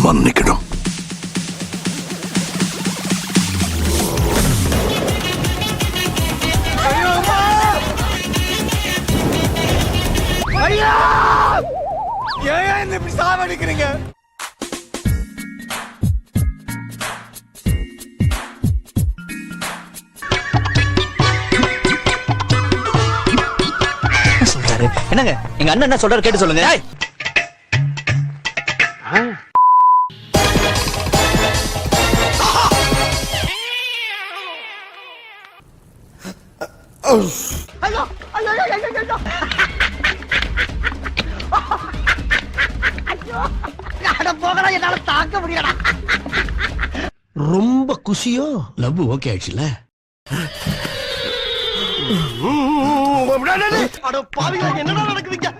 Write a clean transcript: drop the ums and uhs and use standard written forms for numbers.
மன்னிக்கணும். ஏன் இப்படி சாவடிக்கிறீங்க? சொல்றாரு என்னங்க, எங்க அண்ணன் என்ன சொல்றாரு கேட்டு சொல்லுங்க. என்னால தாக்க முடியலடா. ரொம்ப குஷியோ? லவ் ஓகே ஆயிடுச்சுல? அட பாவிகளா, என்னடா நடக்குதுங்க?